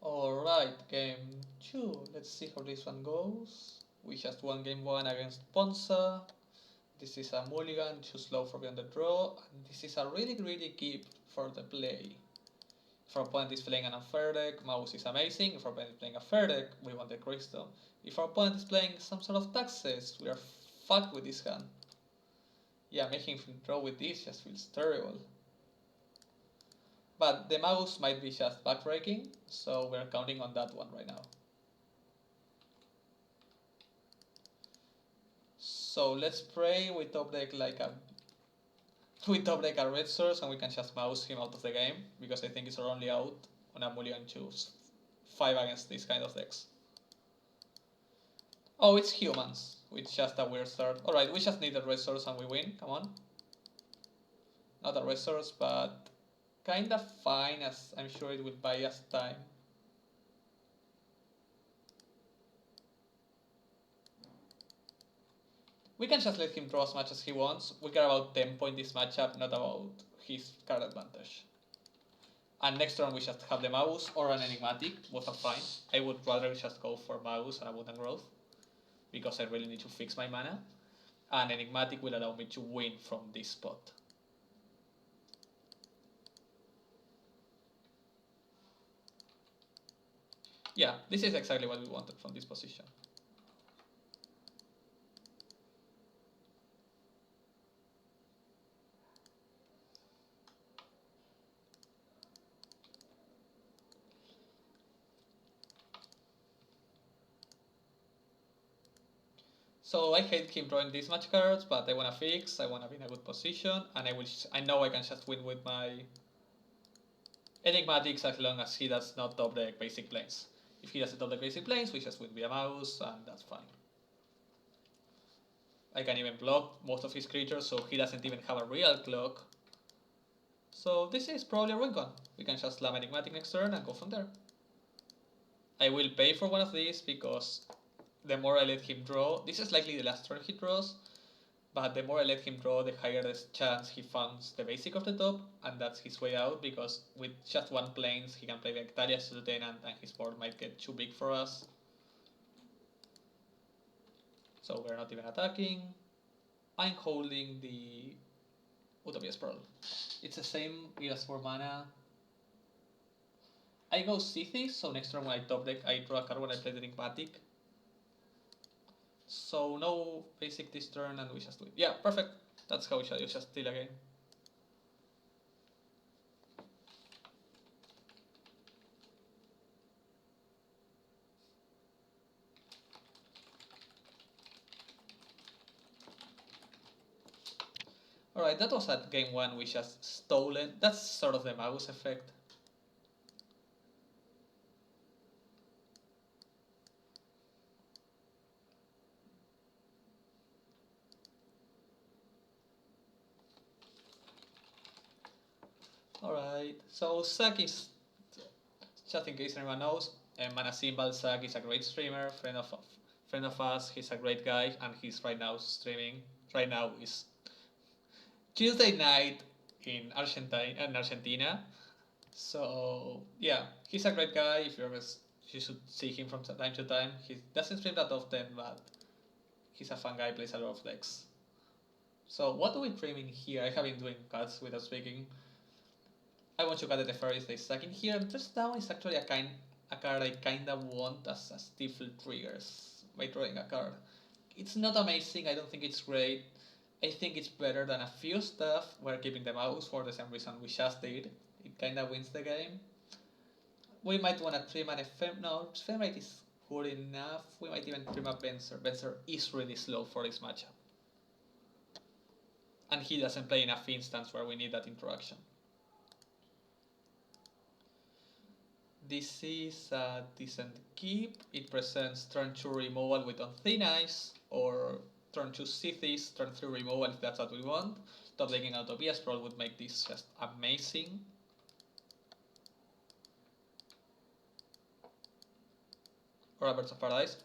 Alright, game 2. Let's see how this one goes. We just won game 1 against Ponza. This is a mulligan, too slow for beyond the draw, and this is a really key for the play. If our opponent is playing an unfair deck, Mouse is amazing. If our opponent is playing a fair deck, we want the crystal. If our opponent is playing some sort of taxes, we are fucked with this hand. Yeah, making him draw with this just feels terrible. But the Mouse might be just backbreaking, so we're counting on that one right now. So let's pray we top deck like a red source and we can just mouse him out of the game, because I think it's our only out on a mulligan choose 5 against this kind of decks. Oh, it's humans, with just a weird start. Alright, we just need a red source and we win, come on. Not a red source, but kinda fine, as I'm sure it will buy us time. We can just let him draw as much as he wants. We care about tempo in this matchup, not about his card advantage. And next turn we just have the Mouse or an Enigmatic, both are fine. I would rather just go for Mouse and Abundant Growth, because I really need to fix my mana. And Enigmatic will allow me to win from this spot. Yeah, this is exactly what we wanted from this position. So I hate him drawing this much cards, but I wanna fix, I wanna be in a good position, and I know I can just win with my Enigmatics as long as he does not top deck basic planes. If he doesn't top deck basic planes, we just win via Mouse, and that's fine. I can even block most of his creatures, so he doesn't even have a real clock. So this is probably a win con. We can just slam Enigmatic next turn and go from there. I will pay for one of these because the more I let him draw, this is likely the last turn he draws, but the more I let him draw, the higher the chance he funds the basic of the top, and that's his way out, because with just one planes, he can play like Talia Suiten, and his board might get too big for us. So we're not even attacking. I'm holding the Utopia's Pearl. It's the same, it has 4 mana. I go Sithis, so next turn when I top deck, I draw a card when I play the Enigmatic. So no basic this turn, and we just do it. Yeah, perfect. That's how we shall use just steal again. Alright, that was at game 1, we just stole it. That's sort of the Mouse effect. Alright, so Zack is, just in case anyone knows, Mana Symbol Zack is a great streamer, friend of us, he's a great guy, and he's right now streaming. Right now is Tuesday night in Argentina. So yeah, he's a great guy. If you ever, you should see him from time to time. He doesn't stream that often, but he's a fun guy. Plays a lot of decks. So what do we dream in here? I have been doing cuts without speaking. I want to cut the Ferris they stuck in here. Just now is actually a card I kinda want as a Stifle triggers by drawing a card. It's not amazing. I don't think it's great. I think it's better than a few stuff. We're keeping the Mouse for the same reason we just did. It kinda wins the game. We might want to trim an no, Ephemerate is good enough. We might even trim a Venser. Venser is really slow for this matchup. And he doesn't play enough instants where we need that interaction. This is a decent keep. It presents turn 2 removal with on Thin Ice, or turn 2 Sithis, turn 3 removal if that's what we want. Top decking Utopia Sprawl would make this just amazing. Or Birds of Paradise.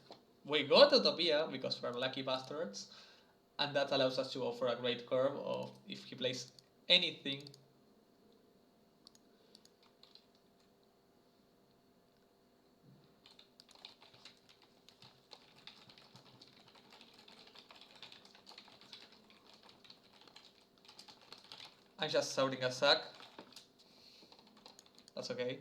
We got Utopia because we're lucky bastards, and that allows us to go for a great curve of if he plays anything. I'm just sounding a sack. That's okay.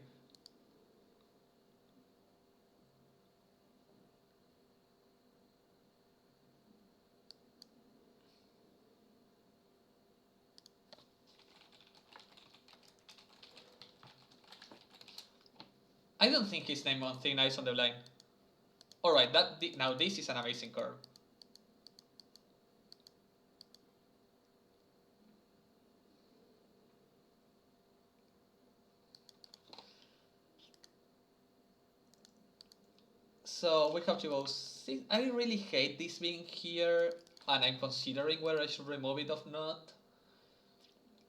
I don't think his name on Thin Ice on the line. Alright, now this is an amazing card. So we have to go. I really hate this being here, and I'm considering whether I should remove it or not.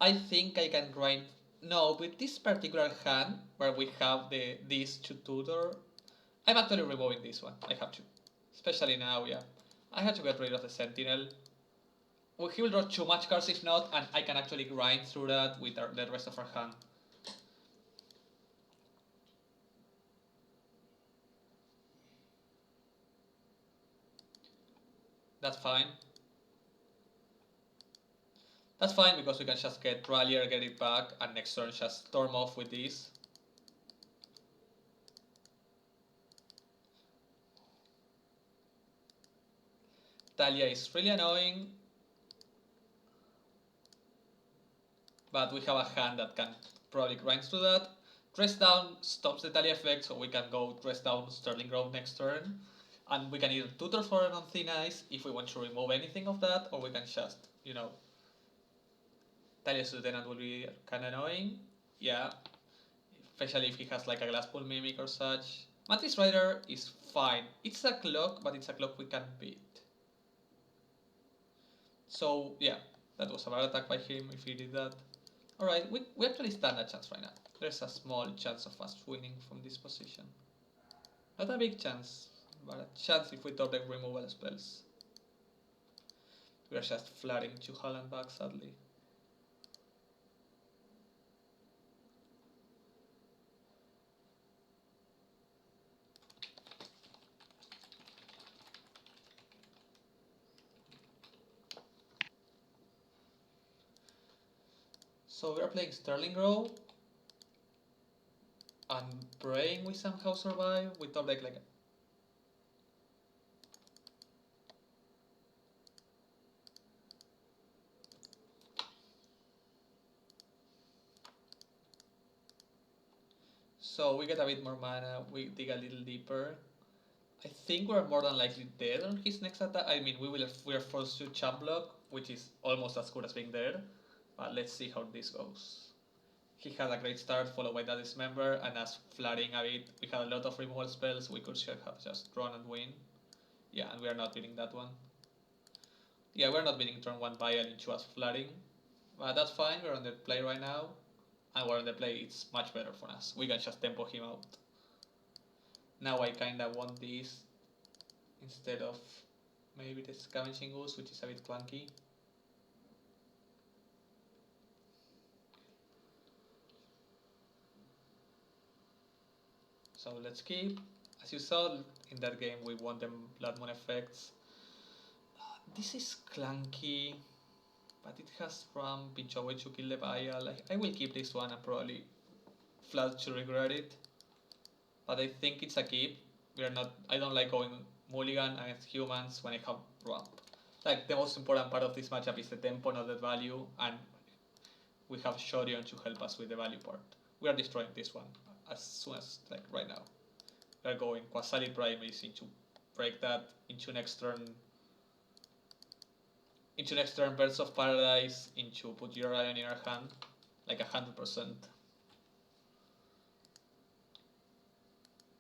I think I can grind. No, with this particular hand, where we have these two tutor, I'm actually removing this one. I have to. Especially now, yeah. I have to get rid of the Sentinel. Well, he will draw too much cards if not, and I can actually grind through that with the rest of our hand. That's fine. That's fine because we can just get Rallier, get it back, and next turn just storm off with this. Talia is really annoying, but we have a hand that can probably grind through that. Dress down stops the Talia effect, so we can go dress down Sterling Grove next turn. And we can either tutor for it on Thin Ice if we want to remove anything of that, or we can just, you know, Talia's Lieutenant will be kinda annoying. Yeah. Especially if he has like a Glasspool Mimic or such. Mantis Rider is fine. It's a clock, but it's a clock we can beat. So yeah, that was a bad attack by him if he did that. Alright, we actually stand a chance right now. There's a small chance of us winning from this position. Not a big chance, but a chance if we top deck removal spells. We are just flooding to Holland back, sadly. So we are playing Sterling Grove and praying we somehow survive. We top deck like so we get a bit more mana, we dig a little deeper. I think we're more than likely dead on his next attack. I mean, we are forced to champ block, which is almost as good as being dead. But let's see how this goes. He had a great start, followed by that dismember, and us flooding a bit. We had a lot of removal spells. We could have just drawn and win. Yeah, and we are not beating that one. Yeah, we're not beating turn 1 Vial into us flooding. But that's fine, we're on the play right now. And we're on the play, it's much better for us. We can just tempo him out. Now I kinda want this instead of maybe the Scavenging Goose, which is a bit clunky. So let's keep. As you saw in that game, we won them Blood Moon effects. This is clunky, but it has Ram, pinch away to kill the Vial. I will keep this one and probably flat to regret it. But I think it's a keep. We are not. I don't like going mulligan against humans when I have ramp. Like the most important part of this matchup is the tempo, not the value, and we have Shorion to help us with the value part. We are destroying this one as soon as like right now. We are going Quasali Primaries into break that into next turn. Into next turn, Birds of Paradise into put your Iron in our hand, like 100%.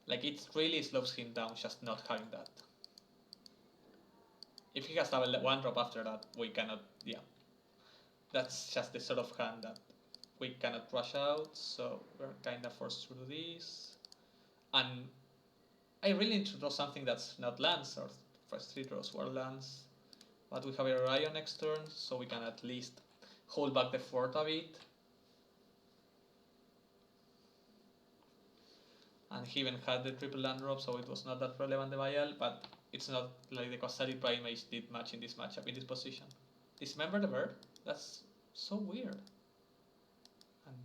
Like it really slows him down just not having that. If he has double one drop after that, we cannot. Yeah, that's just the sort of hand that we cannot rush out. So we're kind of forced to do this. And I really need to draw something that's not lands or first 3 draws were lands. But we have a Orion next turn, so we can at least hold back the fort a bit. And he even had the triple land drop, so it was not that relevant, the Vial, but it's not like the Quasari Primates did much in this matchup, in this position. Dismember the bird? That's so weird.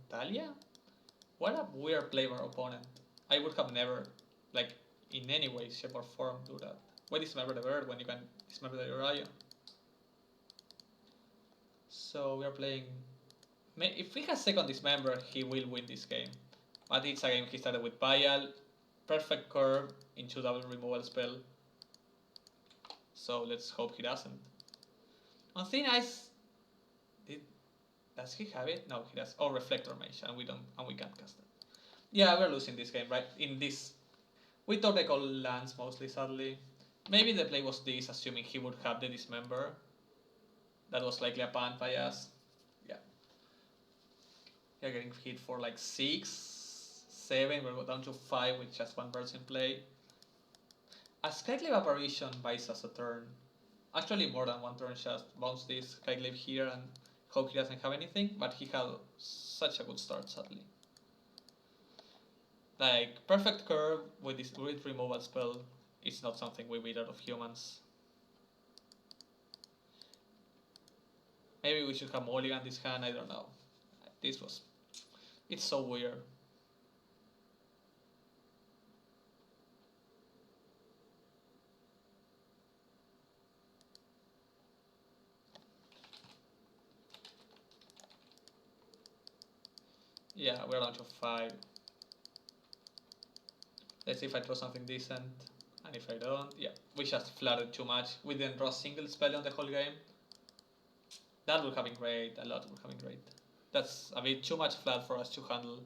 Talia? What a weird play by our opponent. I would have never, like, in any way, shape, or form do that. Why dismember the bird when you can dismember the Uriah? So we are playing. If he has second dismember, he will win this game. But it's a game he started with Bayal, perfect curve into double removal spell. So let's hope he doesn't. On Thin Ice, does he have it? No, he does. Oh, Reflector Mage, and we can't cast it. Yeah, we're losing this game, right? In this, we thought they call lands mostly, sadly. Maybe the play was this, assuming he would have the dismember. That was likely a punt by us. Yeah. We are getting hit for like 6, 7. We'll go down to 5 with just one person in play. A Skyclave Apparition buys us a turn. Actually, more than one turn. Just bounce this Skyclave here and hope he doesn't have anything. But he had such a good start, sadly. Like, perfect curve with this grid removal spell is not something we beat out of humans. Maybe we should have mulligan this hand, I don't know. It's so weird. Yeah, we're down to 5. Let's see if I draw something decent. And if I don't, yeah, we just flooded too much. We didn't draw a single spell on the whole game. That would have been great, a lot would have been great. That's a bit too much flood for us to handle.